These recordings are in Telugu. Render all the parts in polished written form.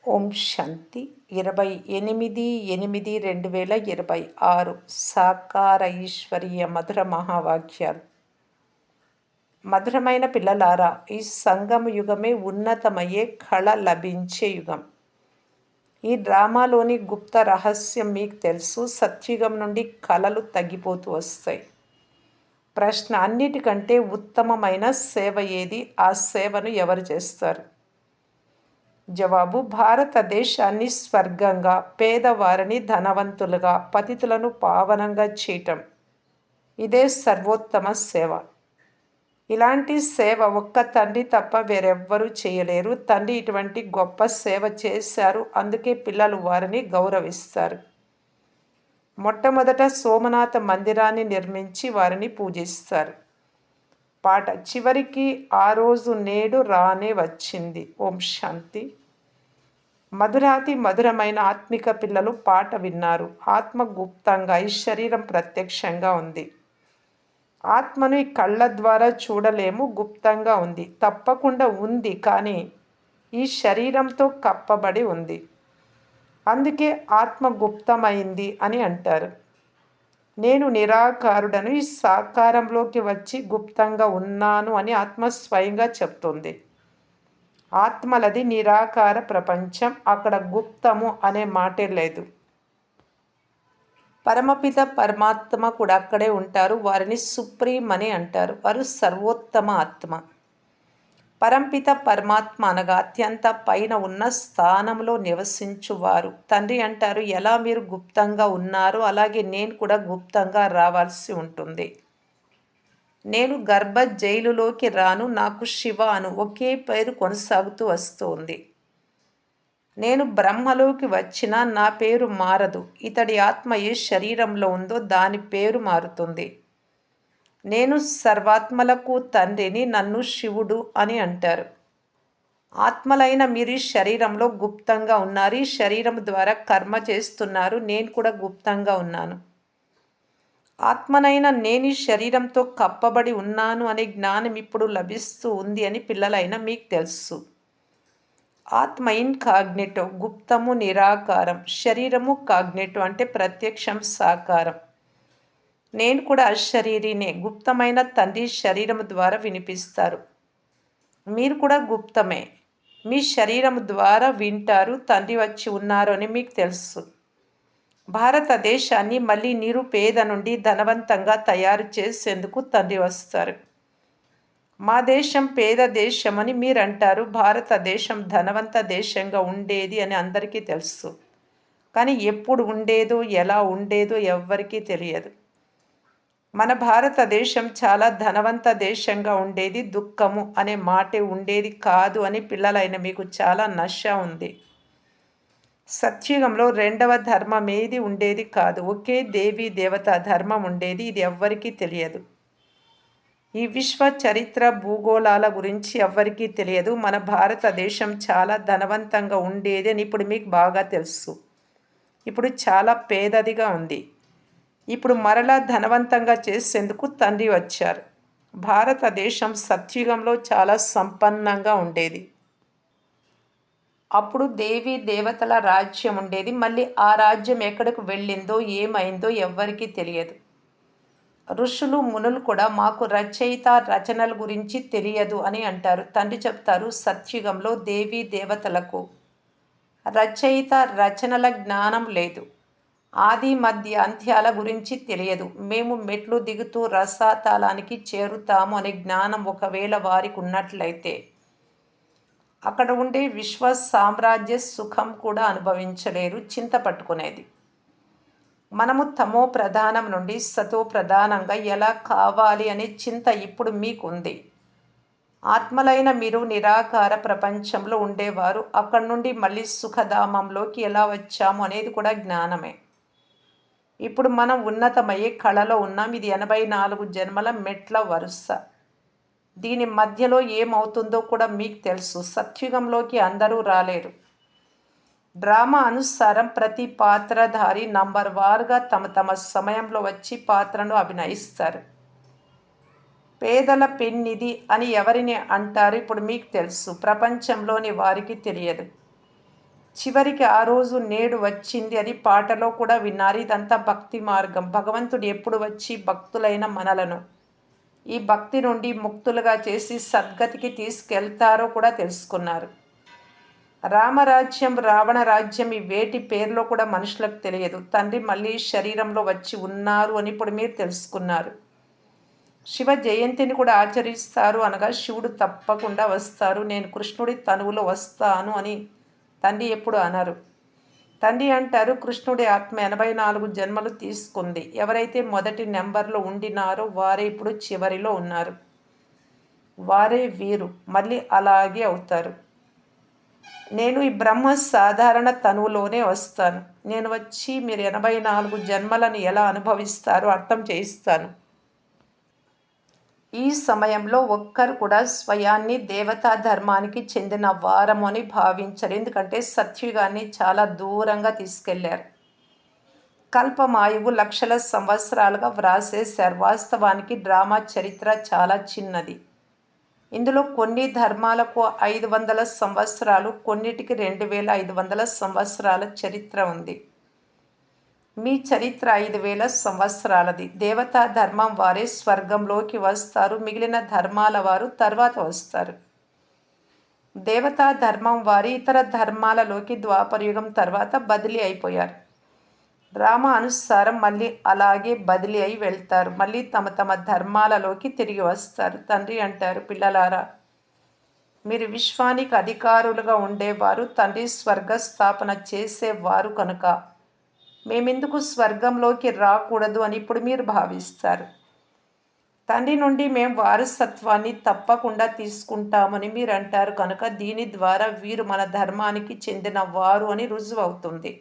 ఓం శాంతి 28/8/2026 సాకార ఈశ్వరీయ మధుర మహావాక్యాలు. మధురమైన పిల్లలారా, ఈ సంగమ యుగమే ఉన్నతమయ్యే కళ లభించే యుగం. ఈ డ్రామాలోని గుప్త రహస్యం మీకు తెలుసు. సత్యుగం నుండి కళలు తగ్గిపోతూ వస్తాయి. ప్రశ్న: అన్నిటికంటే ఉత్తమమైన సేవ ఏది? ఆ సేవను ఎవరు చేస్తారు? జవాబు: భారతదేశాన్ని స్వర్గంగా, పేదవారిని ధనవంతులుగా, పతితులను పావనంగా చేయటం. ఇదే సర్వోత్తమ సేవ. ఇలాంటి సేవ ఒక్క తండ్రి తప్ప వేరెవ్వరూ చేయలేరు. తండ్రి ఇటువంటి గొప్ప సేవ చేశారు, అందుకే పిల్లలు వారిని గౌరవిస్తారు. మొట్టమొదట సోమనాథ మందిరాన్ని నిర్మించి వారిని పూజిస్తారు. పాట: చివరికి ఆ రోజు నేడు రానే వచ్చింది. ఓం శాంతి. మధురాతి మధురమైన ఆత్మిక పిల్లలు పాట విన్నారు. ఆత్మ గుప్తంగా, ఈ శరీరం ప్రత్యక్షంగా ఉంది. ఆత్మను ఈ కళ్ళ ద్వారా చూడలేము, గుప్తంగా ఉంది. తప్పకుండా ఉంది, కానీ ఈ శరీరంతో కప్పబడి ఉంది. అందుకే ఆత్మ గుప్తమైంది అని అంటారు. నేను నిరాకారుడను, ఈ సాకారంలోకి వచ్చి గుప్తంగా ఉన్నాను అని ఆత్మ స్వయంగా చెప్తుంది. ఆత్మలది నిరాకార ప్రపంచం, అక్కడ గుప్తము అనే మాటే లేదు. పరమపిత పరమాత్మ కూడా అక్కడే ఉంటారు. వారిని సుప్రీం అని అంటారు. వారు సర్వోత్తమ ఆత్మ. పరంపిత పరమాత్మ అనగా అత్యంత పైన ఉన్న స్థానంలో నివసించువారు. తండ్రి అంటారు, ఎలా మీరు గుప్తంగా ఉన్నారో అలాగే నేను కూడా గుప్తంగా రావాల్సి ఉంటుంది. నేను గర్భ జైలులోకి రాను, నాకు శివ అను ఒకే పేరు కొనసాగుతూ వస్తుంది. నేను బ్రహ్మలోకి వచ్చినా నా పేరు మారదు. ఇతడి ఆత్మ ఏ శరీరంలో ఉందో దాని పేరు మారుతుంది. నేను సర్వాత్మలకు తండ్రిని, నన్ను శివుడు అని అంటారు. ఆత్మలైన మీరు ఈ శరీరంలో గుప్తంగా ఉన్నారు. ఈ శరీరం ద్వారా కర్మ చేస్తున్నారు. నేను కూడా గుప్తంగా ఉన్నాను. ఆత్మనైన నేను ఈ శరీరంతో కప్పబడి ఉన్నాను అనే జ్ఞానం ఇప్పుడు లభిస్తూ ఉంది అని పిల్లలైన మీకు తెలుసు. ఆత్మ ఇన్కాగ్నిటో, గుప్తము, నిరాకారం. శరీరము కాగ్నిటో అంటే ప్రత్యక్షం, సాకారం. నేను కూడా అశరీరినే. గుప్తమైన తండ్రి శరీరం ద్వారా వినిపిస్తారు. మీరు కూడా గుప్తమే. మీ శరీరం ద్వారా వింటారు. తండ్రి వచ్చి ఉన్నారు అని మీకు తెలుసు. భారతదేశాన్ని మళ్ళీ నిరుపేద నుండి ధనవంతంగా తయారు చేసేందుకు తండ్రి వస్తారు. మా దేశం పేద దేశం అని మీరు అంటారు. భారతదేశం ధనవంత దేశంగా ఉండేది అని అందరికీ తెలుసు. కానీ ఎప్పుడు ఉండేదో, ఎలా ఉండేదో ఎవ్వరికీ తెలియదు. మన భారతదేశం చాలా ధనవంత దేశంగా ఉండేది. దుఃఖము అనే మాటే ఉండేది కాదు అని పిల్లలైన మీకు చాలా నశ ఉంది. సత్యుగంలో రెండవ ధర్మం ఏది ఉండేది కాదు. ఒకే దేవీ దేవత ధర్మం ఉండేది. ఇది ఎవ్వరికీ తెలియదు. ఈ విశ్వ చరిత్ర భూగోళాల గురించి ఎవ్వరికీ తెలియదు. మన భారతదేశం చాలా ధనవంతంగా ఉండేది అని ఇప్పుడు మీకు బాగా తెలుసు. ఇప్పుడు చాలా పేదదిగా ఉంది. ఇప్పుడు మరలా ధనవంతంగా చేసేందుకు తండ్రి వచ్చారు. భారతదేశం సత్యుగంలో చాలా సంపన్నంగా ఉండేది. అప్పుడు దేవీ దేవతల రాజ్యం ఉండేది. మళ్ళీ ఆ రాజ్యం ఎక్కడికి వెళ్ళిందో, ఏమైందో ఎవ్వరికీ తెలియదు. ఋషులు మునులు కూడా మాకు రచయిత రచనల గురించి తెలియదు అని అంటారు. తండ్రి చెప్తారు, సత్యుగంలో దేవీ దేవతలకు రచయిత రచనల జ్ఞానం లేదు. ఆది మధ్య అంత్యాల గురించి తెలియదు. మేము మెట్లు దిగుతూ రసాతలానికి చేరుతాము అనే జ్ఞానం ఒకవేళ వారికి ఉన్నట్లయితే అక్కడ ఉండే విశ్వ సామ్రాజ్య సుఖం కూడా అనుభవించలేరు. చింత పట్టుకునేది. మనము తమో ప్రధానం నుండి సతో ప్రధానంగా ఎలా కావాలి అనే చింత ఇప్పుడు మీకుంది. ఆత్మలైన మీరు నిరాకార ప్రపంచంలో ఉండేవారు. అక్కడి నుండి మళ్ళీ సుఖధామంలోకి ఎలా వచ్చాము అనేది కూడా జ్ఞానమే. ఇప్పుడు మనం ఉన్నతమయ్యే కళలో ఉన్నాం. ఇది 84 జన్మల మెట్ల వరుస. దీని మధ్యలో ఏమవుతుందో కూడా మీకు తెలుసు. సత్యుగంలోకి అందరూ రాలేరు. డ్రామా అనుసారం ప్రతి పాత్రధారి నంబర్ వారుగా తమ తమ సమయంలో వచ్చి పాత్రను అభినయిస్తారు. పేదల పెన్నిది అని ఎవరిని అంటారు ఇప్పుడు మీకు తెలుసు. ప్రపంచంలోని వారికి తెలియదు. చివరికి ఆ రోజు నేడు వచ్చింది అని పాటలో కూడా విన్నారు. ఇదంతా భక్తి మార్గం. భగవంతుడు ఎప్పుడు వచ్చి భక్తులైన మనలను ఈ భక్తి నుండి ముక్తులుగా చేసి సద్గతికి తీసుకెళ్తారో కూడా తెలుసుకున్నారు. రామరాజ్యం, రావణ రాజ్యం ఈ వేటి పేర్లో కూడా మనుషులకు తెలియదు. తండ్రి మళ్ళీ శరీరంలో వచ్చి ఉన్నారు అని ఇప్పుడు మీరు తెలుసుకున్నారు. శివ జయంతిని కూడా ఆచరిస్తారు అనగా శివుడు తప్పకుండా వస్తారు, నేను కృష్ణుడి తనువులో వస్తాను అని తండ్రి ఎప్పుడు అనరు. తండ్రి అంటారు, కృష్ణుడి ఆత్మ 84 జన్మలు తీసుకుంది. ఎవరైతే మొదటి నెంబర్లో ఉండినారో వారే ఇప్పుడు చివరిలో ఉన్నారు. వారే వీరు మళ్ళీ అలాగే అవుతారు. నేను ఈ బ్రహ్మ సాధారణ తనువులోనే వస్తాను. నేను వచ్చి మీరు 84 జన్మలను ఎలా అనుభవిస్తారో అర్థం చేయిస్తాను. ఈ సమయంలో ఒక్కరు కూడా స్వయాన్ని దేవతా ధర్మానికి చెందిన వారము అని భావించరు. ఎందుకంటే సత్యుగాన్ని చాలా దూరంగా తీసుకెళ్లారు. కల్పమాయువు లక్షల సంవత్సరాలుగా వ్రాసేశారు. వాస్తవానికి డ్రామా చరిత్ర చాలా చిన్నది. ఇందులో కొన్ని ధర్మాలకు 500 సంవత్సరాలు, కొన్నిటికి 2500 సంవత్సరాల చరిత్ర ఉంది. మీ చరిత్ర 5000 సంవత్సరాలది. దేవతా ధర్మం వారే స్వర్గంలోకి వస్తారు, మిగిలిన ధర్మాల వారు తర్వాత వస్తారు. దేవతా ధర్మం వారి ఇతర ధర్మాలలోకి ద్వాపరయుగం తర్వాత బదిలీ అయిపోయారు. డ్రామా అనుసారం మళ్ళీ అలాగే బదిలీ అయి వెళ్తారు. మళ్ళీ తమ తమ ధర్మాలలోకి తిరిగి వస్తారు. తండ్రి అంటారు, పిల్లలారా, మీరు విశ్వానికి అధికారులుగా ఉండేవారు, తండ్రి స్వర్గస్థాపన చేసేవారు కనుక మేమెందుకు స్వర్గంలోకి రాకూడదు అని ఇప్పుడు మీరు భావిస్తారు. తండ్రి నుండి మేము వారసత్వాన్ని తప్పకుండా తీసుకుంటామని మీరు అంటారు కనుక దీని ద్వారా వీరు మన ధర్మానికి చెందిన వారు అని రుజువు అవుతుంది.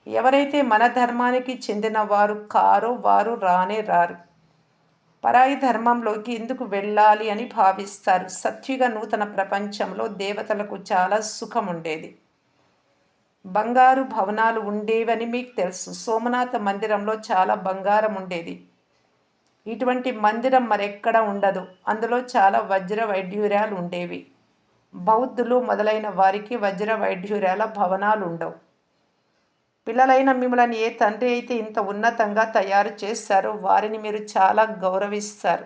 ఎవరైతే మన ధర్మానికి చెందిన వారు కారో వారు రానే రారు. పరాయి ధర్మంలోకి ఎందుకు వెళ్ళాలి అని భావిస్తారు. సత్యుగ నూతన ప్రపంచంలో దేవతలకు చాలా సుఖం ఉండేది. బంగారు భవనాలు ఉండేవని మీకు తెలుసు. సోమనాథ మందిరంలో చాలా బంగారం ఉండేది. ఇటువంటి మందిరం మరెక్కడ ఉండదు. అందులో చాలా వజ్ర వైఢూర్యాలు ఉండేవి. బౌద్ధులు మొదలైన వారికి వజ్ర వైఢూర్యాల భవనాలు ఉండవు. పిల్లలైన మిమ్మల్ని ఏ తండ్రి అయితే ఇంత ఉన్నతంగా తయారు చేశారో వారిని మీరు చాలా గౌరవిస్తారు.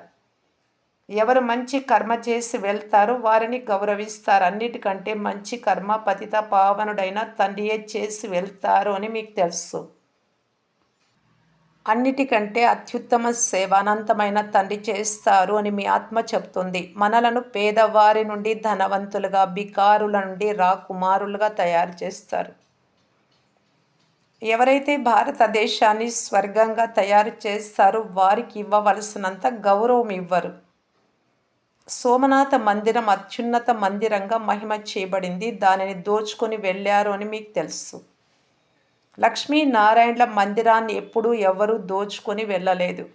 ఎవరు మంచి కర్మ చేసి వెళ్తారో వారిని గౌరవిస్తారు. అన్నిటికంటే మంచి కర్మ పతిత పావనుడైన తండ్రియే చేసి వెళ్తారు అని మీకు తెలుసు. అన్నిటికంటే అత్యుత్తమ సేవ అనంతమైన తండ్రి చేస్తారు అని మీ ఆత్మ చెప్తుంది. మనలను పేదవారి నుండి ధనవంతులుగా, బికారుల నుండి రాకుమారులుగా తయారు చేస్తారు. ఎవరైతే భారతదేశాన్ని స్వర్గంగా తయారు చేస్తారో వారికి ఇవ్వవలసినంత గౌరవం ఇవ్వరు. సోమనాథ మందిరం అత్యున్నత మందిరంగా మహిమ చేయబడింది. దానిని దోచుకొని వెళ్ళారు అని మీకు తెలుసు. లక్ష్మీనారాయణల మందిరాన్ని ఎప్పుడూ ఎవరూ దోచుకొని వెళ్ళలేదు.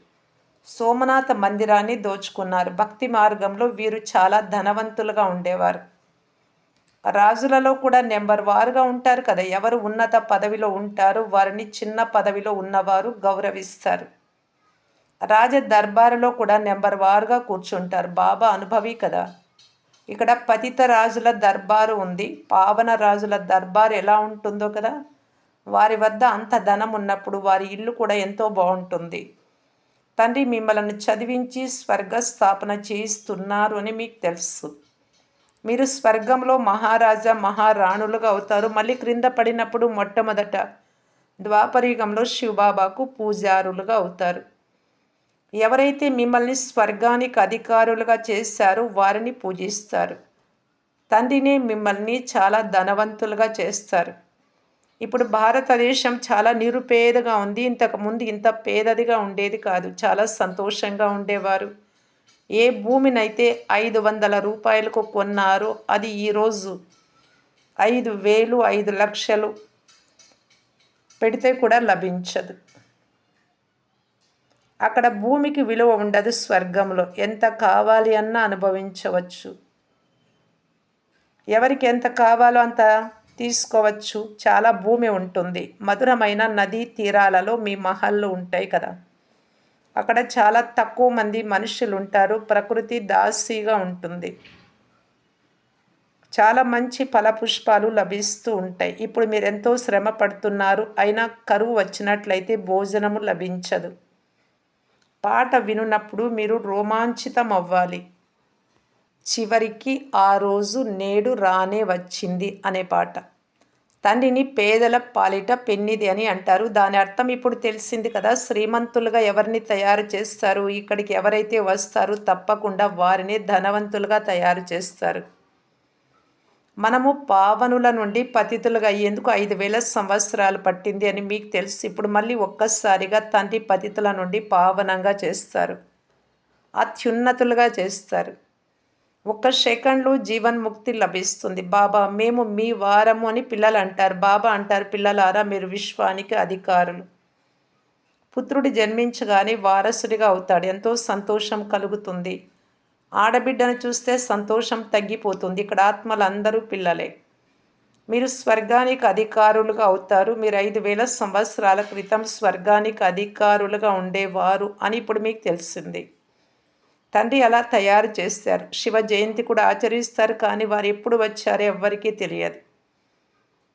సోమనాథ మందిరాన్ని దోచుకున్నారు. భక్తి మార్గంలో వీరు చాలా ధనవంతులుగా ఉండేవారు. రాజులలో కూడా నెంబర్ వారుగా ఉంటారు కదా. ఎవరు ఉన్నత పదవిలో ఉంటారో వారిని చిన్న పదవిలో ఉన్నవారు గౌరవిస్తారు. రాజ దర్బారులో కూడా నెంబర్ వారుగా కూర్చుంటారు. బాబా అనుభవి కదా. ఇక్కడ పతిత రాజుల దర్బారు ఉంది. పావన రాజుల దర్బారు ఎలా ఉంటుందో కదా. వారి వద్ద అంత ధనం ఉన్నప్పుడు వారి ఇల్లు కూడా ఎంతో బాగుంటుంది. తండ్రి మిమ్మల్ని చదివించి స్వర్గస్థాపన చేయిస్తున్నారు అని మీకు తెలుసు. మీరు స్వర్గంలో మహారాజా మహారాణులుగా అవుతారు. మళ్ళీ క్రింద పడినప్పుడు మొట్టమొదట ద్వాపరయుగంలో శివబాబాకు పూజారులుగా అవుతారు. ఎవరైతే మిమ్మల్ని స్వర్గానికి అధికారులుగా చేశారో వారిని పూజిస్తారు. తండ్రినే మిమ్మల్ని చాలా ధనవంతులుగా చేస్తారు. ఇప్పుడు భారతదేశం చాలా నిరుపేదగా ఉంది. ఇంతకుముందు ఇంత పేదదిగా ఉండేది కాదు. చాలా సంతోషంగా ఉండేవారు. ఏ భూమినైతే 500 రూపాయలకు కొన్నారో అది ఈరోజు 5,000, 5,00,000 పెడితే కూడా లభించదు. అక్కడ భూమికి విలువ ఉండదు. స్వర్గంలో ఎంత కావాలి అన్నా అనుభవించవచ్చు. ఎవరికి ఎంత కావాలో అంత తీసుకోవచ్చు. చాలా భూమి ఉంటుంది. మధురమైన నదీ తీరాలలో మీ మహల్లు ఉంటాయి కదా. అక్కడ చాలా తక్కువ మంది మనుషులు ఉంటారు. ప్రకృతి దాసీగా ఉంటుంది. చాలా మంచి ఫలపుష్పాలు లభిస్తూ ఉంటాయి. ఇప్పుడు మీరెంతో శ్రమ పడుతున్నారు, అయినా కరువు వచ్చినట్లయితే భోజనము లభించదు. పాట వినున్నప్పుడు మీరు రోమాంచితం అవ్వాలి. చివరికి ఆ రోజు నేడు రానే వచ్చింది అనే పాట. తండ్రిని పేదల పాలిట పెన్నిది అని అంటారు. దాని అర్థం ఇప్పుడు తెలిసింది కదా! శ్రీమంతులుగా ఎవరిని తయారు చేస్తారు? ఇక్కడికి ఎవరైతే వస్తారో తప్పకుండా వారినే ధనవంతులుగా తయారు చేస్తారు. మనము పావనుల నుండి పతితులుగా అయ్యేందుకు 5000 సంవత్సరాలు పట్టింది అని మీకు తెలుసు. ఇప్పుడు మళ్ళీ ఒక్కసారిగా తండ్రి పతితుల నుండి పావనంగా చేస్తారు. అత్యున్నతులుగా చేస్తారు. ఒక్క సెకండ్‌లో జీవన్ముక్తి లభిస్తుంది. బాబా మేము మీ వారము అని పిల్లలు అంటారు. బాబా అంటారు, పిల్లలారా మీరు విశ్వానికి అధికారులు. పుత్రుడు జన్మించగానే వారసుడిగా అవుతాడు. ఎంతో సంతోషం కలుగుతుంది. ఆడబిడ్డను చూస్తే సంతోషం తగ్గిపోతుంది. ఇక్కడ ఆత్మలందరూ పిల్లలే. మీరు స్వర్గానికి అధికారులుగా అవుతారు. మీరు 5000 సంవత్సరాల క్రితం స్వర్గానికి అధికారులుగా ఉండేవారు అని ఇప్పుడు మీకు తెలిసింది. తండ్రి అలా తయారు చేస్తారు. శివ జయంతి కూడా ఆచరిస్తారు, కానీ వారు ఎప్పుడు వచ్చారో ఎవ్వరికీ తెలియదు.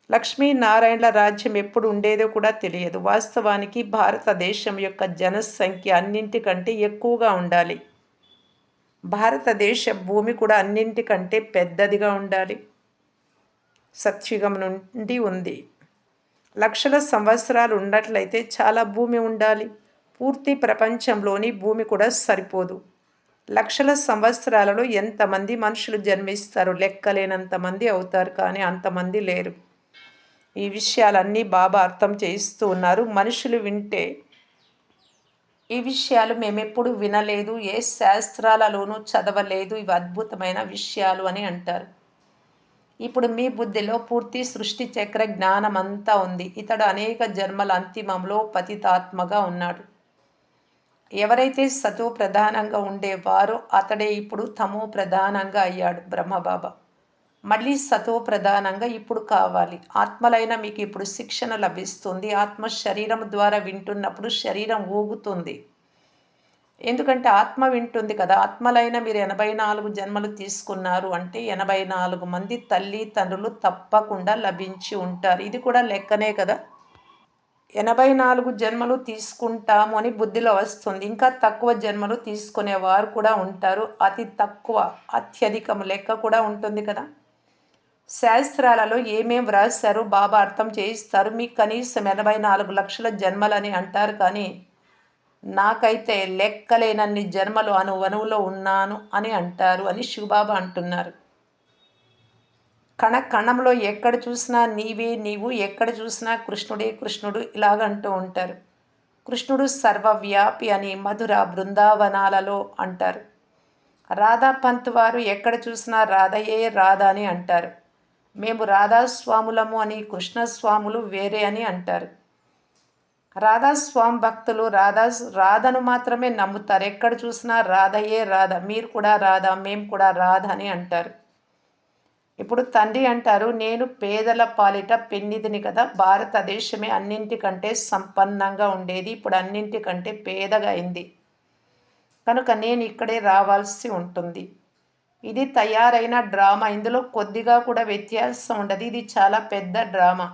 లక్ష్మీనారాయణల రాజ్యం ఎప్పుడు ఉండేదో కూడా తెలియదు. వాస్తవానికి భారతదేశం యొక్క జనసంఖ్య అన్నింటికంటే ఎక్కువగా ఉండాలి. భారతదేశ భూమి కూడా అన్నింటికంటే పెద్దదిగా ఉండాలి. సత్యుగం నుండి ఉంది. లక్షల సంవత్సరాలు ఉన్నట్లయితే చాలా భూమి ఉండాలి. పూర్తి ప్రపంచంలోని భూమి కూడా సరిపోదు. లక్షల సంవత్సరాలలో ఎంతమంది మనుషులు జన్మిస్తారు? లెక్కలేనంత మంది అవుతారు, కానీ అంతమంది లేరు. ఈ విషయాలన్నీ బాబా అర్థం చేయిస్తూ ఉన్నారు. మనుషులు వింటే ఈ విషయాలు మేమెప్పుడు వినలేదు, ఏ శాస్త్రాలలోనూ చదవలేదు, ఇవి అద్భుతమైన విషయాలు అని అంటారు. ఇప్పుడు మీ బుద్ధిలో పూర్తి సృష్టి చక్ర జ్ఞానమంతా ఉంది. ఇతడు అనేక జన్మల అంతిమంలో పతితాత్మగా ఉన్నాడు. ఎవరైతే సతో ప్రధానంగా ఉండేవారో అతడే ఇప్పుడు తమో ప్రధానంగా అయ్యాడు బ్రహ్మబాబా. మళ్ళీ సతో ప్రధానంగా ఇప్పుడు కావాలి. ఆత్మలైన మీకు ఇప్పుడు శిక్షణ లభిస్తుంది. ఆత్మ శరీరం ద్వారా వింటున్నప్పుడు శరీరం ఊగుతుంది. ఎందుకంటే ఆత్మ వింటుంది కదా! ఆత్మలైన మీరు 84 జన్మలు తీసుకున్నారు అంటే 84 మంది తల్లి తండ్రులు తప్పకుండా లభించి ఉంటారు. ఇది కూడా లెక్కనే కదా! 84 జన్మలు తీసుకుంటాము అని బుద్ధిలో వస్తుంది. ఇంకా తక్కువ జన్మలు తీసుకునేవారు కూడా ఉంటారు. అతి తక్కువ, అత్యధికం లెక్క కూడా ఉంటుంది కదా! శాస్త్రాలలో ఏమేం వ్రాశారో బాబా అర్థం చేయిస్తారు. మీకు కనీసం 84 లక్షల జన్మలని అంటారు, కానీ నాకైతే లెక్కలేనన్ని జన్మలు అణువణువులో ఉన్నాను అని అంటారు అని శివబాబా అంటున్నారు. కణ కణంలో ఎక్కడ చూసినా నీవే నీవు, ఎక్కడ చూసినా కృష్ణుడే కృష్ణుడు ఇలాగంటూ ఉంటారు. కృష్ణుడు సర్వవ్యాపి అని మధుర బృందావనాలలో అంటారు. రాధా పంత్ వారు ఎక్కడ చూసినా రాధయే రాధ అని అంటారు. మేము రాధాస్వాములము అని, కృష్ణస్వాములు వేరే అని అంటారు. రాధాస్వామి భక్తులు రాధను మాత్రమే నమ్ముతారు. ఎక్కడ చూసినా రాధయే రాధ, మీరు కూడా రాధ, మేము కూడా రాధ అని అంటారు. ఇప్పుడు తండ్రి అంటారు, నేను పేదల పాలిట పెన్నిధిని కదా! భారతదేశమే అన్నింటికంటే సంపన్నంగా ఉండేది, ఇప్పుడు అన్నింటికంటే పేదగా అయింది. కనుక నేను ఇక్కడే రావాల్సి ఉంటుంది. ఇది తయారైన డ్రామా. ఇందులో కొద్దిగా కూడా వ్యత్యాసం ఉండదు. ఇది చాలా పెద్ద డ్రామా.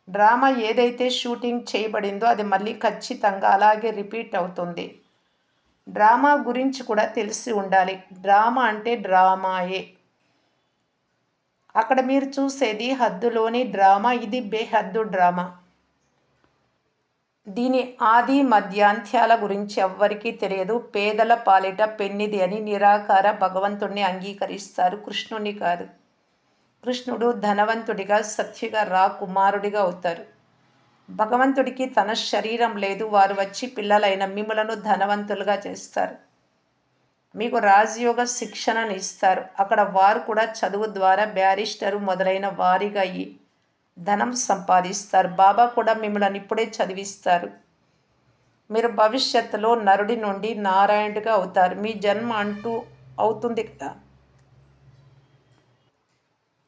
డ్రామా ఏదైతే షూటింగ్ చేయబడిందో అది మళ్ళీ ఖచ్చితంగా అలాగే రిపీట్ అవుతుంది. డ్రామా గురించి కూడా తెలిసి ఉండాలి. డ్రామా అంటే డ్రామాయే. అక్కడ మీరు చూసేది హద్దులోని డ్రామా, ఇది బేహద్దు డ్రామా. దీని ఆది మధ్యాంత్యాల గురించి ఎవ్వరికీ తెలియదు. పేదల పాలిట పెన్నిది అని నిరాకార భగవంతుణ్ణి అంగీకరిస్తారు, కృష్ణుని కాదు. కృష్ణుడు ధనవంతుడిగా సత్యుగా కుమారుడిగా అవుతారు. భగవంతుడికి తన శరీరం లేదు. వారు వచ్చి పిల్లలైన మిమ్ములను ధనవంతులుగా చేస్తారు. మీకు రాజయోగ శిక్షణను ఇస్తారు. అక్కడ వారు కూడా చదువు ద్వారా బ్యారిస్టరు మొదలైన వారిగా అయ్యి ధనం సంపాదిస్తారు. బాబా కూడా మిమ్మల్ని ఇప్పుడే చదివిస్తారు. మీరు భవిష్యత్తులో నరుడి నుండి నారాయణుడిగా అవుతారు. మీ జన్మ అంటూ అవుతుంది కదా!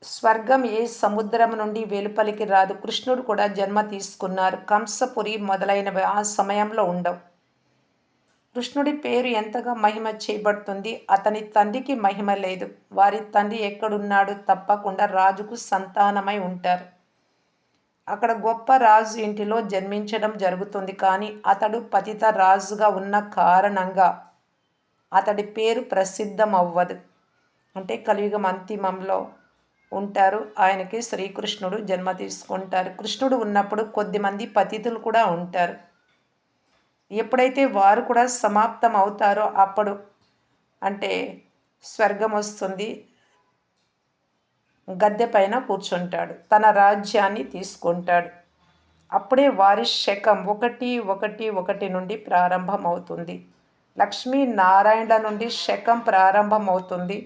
స్వర్గం ఏ సముద్రం నుండి వెలుపలికి రాదు. కృష్ణుడు కూడా జన్మ తీసుకున్నారు. కంసపురి మొదలైనవి ఆ సమయంలో ఉండవు. కృష్ణుడి పేరు ఎంతగా మహిమ చేయబడుతుంది. అతని తండ్రికి మహిమ లేదు. వారి తండ్రి ఎక్కడున్నాడు? తప్పకుండా రాజుకు సంతానమై ఉంటారు. అక్కడ గొప్ప రాజు ఇంటిలో జన్మించడం జరుగుతుంది. కానీ అతడు పతిత రాజుగా ఉన్న కారణంగా అతడి పేరు ప్రసిద్ధం అవ్వదు. అంటే కలియుగం అంతిమంలో ఉంటారు. ఆయనకి శ్రీకృష్ణుడు జన్మ తీసుకుంటారు. కృష్ణుడు ఉన్నప్పుడు కొద్దిమంది పతితులు కూడా ఉంటారు. ఎప్పుడైతే వారు కూడా సమాప్తం అవుతారో అప్పుడు అంటే స్వర్గం వస్తుంది. గద్దె పైన కూర్చుంటాడు. తన రాజ్యాన్ని తీసుకుంటాడు. అప్పుడే వారి శకం 111 నుండి ప్రారంభమవుతుంది. లక్ష్మీనారాయణల నుండి శకం ప్రారంభమవుతుంది.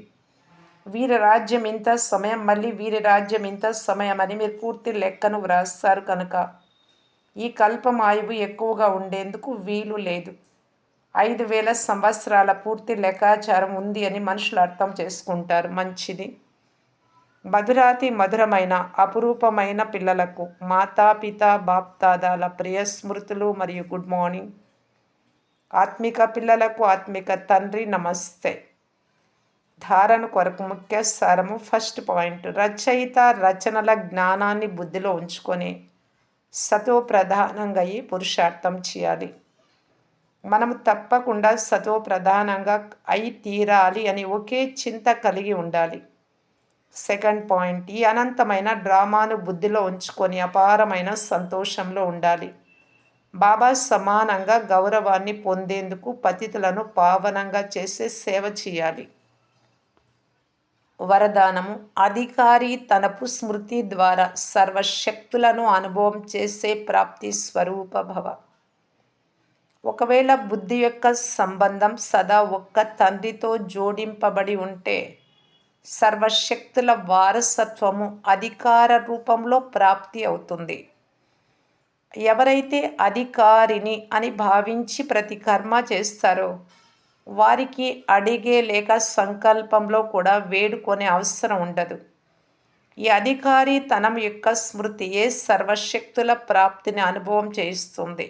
వీరి రాజ్యం ఇంత సమయం, మళ్ళీ వీరి రాజ్యం ఇంత సమయం అని మీరు పూర్తి లెక్కను వ్రాస్తారు కనుక ఈ కల్పం ఆయువు ఎక్కువగా ఉండేందుకు వీలు లేదు. 5000 సంవత్సరాల పూర్తి లెక్కాచారం ఉంది అని మనుషులు అర్థం చేసుకుంటారు. మంచిది. మధురాతి మధురమైన అపురూపమైన పిల్లలకు మాతాపిత బాప్దాదాల ప్రియ స్మృతులు మరియు గుడ్ మార్నింగ్. ఆత్మిక పిల్లలకు ఆత్మిక తండ్రి నమస్తే. ధారణ కొరకు ముఖ్య సారము. ఫస్ట్ పాయింట్, రచయిత రచనల జ్ఞానాన్ని బుద్ధిలో ఉంచుకొని సతో ప్రధానంగా అయి పురుషార్థం చేయాలి. మనము తప్పకుండా సతో ప్రధానంగా అయి తీరాలి అని ఒకే చింత కలిగి ఉండాలి. సెకండ్ పాయింట్, ఈ అనంతమైన డ్రామాను బుద్ధిలో ఉంచుకొని అపారమైన సంతోషంలో ఉండాలి. బాబా సమానంగా గౌరవాన్ని పొందేందుకు పతితులను పావనంగా చేసే సేవ చేయాలి. వరదానము. అధికారి తనపు స్మృతి ద్వారా సర్వశక్తులను అనుభవం చేసే ప్రాప్తి స్వరూప భవ. ఒకవేళ బుద్ధి యొక్క సంబంధం సదా ఒక్క తండ్రితో జోడింపబడి ఉంటే సర్వశక్తుల వారసత్వము అధికార రూపంలో ప్రాప్తి అవుతుంది. ఎవరైతే అధికారిని అని భావించి ప్రతి కర్మ చేస్తారో వారికి అడిగే లేక సంకల్పంలో కూడా వేడుకొనే అవసరం ఉండదు. ఈ అధికారి తనం యొక్క స్మృతియే సర్వశక్తుల ప్రాప్తిని అనుభవం చేయిస్తుంది.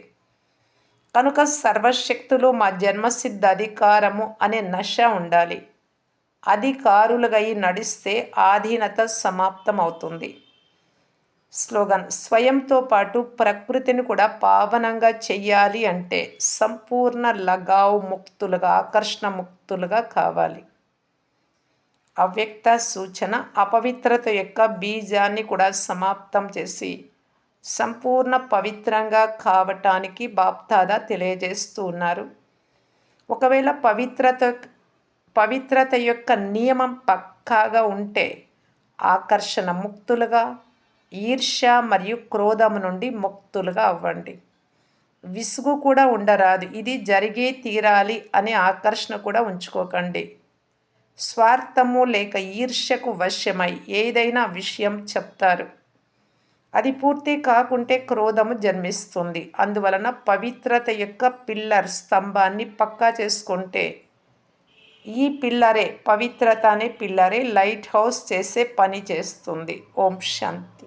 కనుక సర్వశక్తులు మా జన్మసిద్ధ అధికారము అనే నశ ఉండాలి. అధికారులుగా నడిస్తే ఆధీనత సమాప్తం అవుతుంది. స్లోగన్. స్వయంతో పాటు ప్రకృతిని కూడా పావనంగా చెయ్యాలి అంటే సంపూర్ణ లగావ్ ముక్తులుగా, ఆకర్షణ ముక్తులుగా కావాలి. అవ్యక్త సూచన. అపవిత్రత యొక్క బీజాన్ని కూడా సమాప్తం చేసి సంపూర్ణ పవిత్రంగా కావటానికి బాప్దాదా తెలియజేస్తూ ఉన్నారు. ఒకవేళ పవిత్రత యొక్క నియమం పక్కాగా ఉంటే ఆకర్షణ ముక్తులుగా, ఈర్ష్య మరియు క్రోధము నుండి ముక్తులుగా అవ్వండి. విసుగు కూడా ఉండరాదు. ఇది జరిగే తీరాలి అనే ఆకర్షణ కూడా ఉంచుకోకండి. స్వార్థము లేక ఈర్ష్యకు వశమై ఏదైనా విషయం చెప్తారు. అది పూర్తి కాకుంటే క్రోధము జన్మిస్తుంది. అందువలన పవిత్రత యొక్క పిల్లర్ స్తంభాన్ని పక్కా చేసుకుంటే ఈ పిల్లరే, పవిత్రత అనే పిల్లరే లైట్ హౌస్ చేసే పని చేస్తుంది. ఓం శాంతి.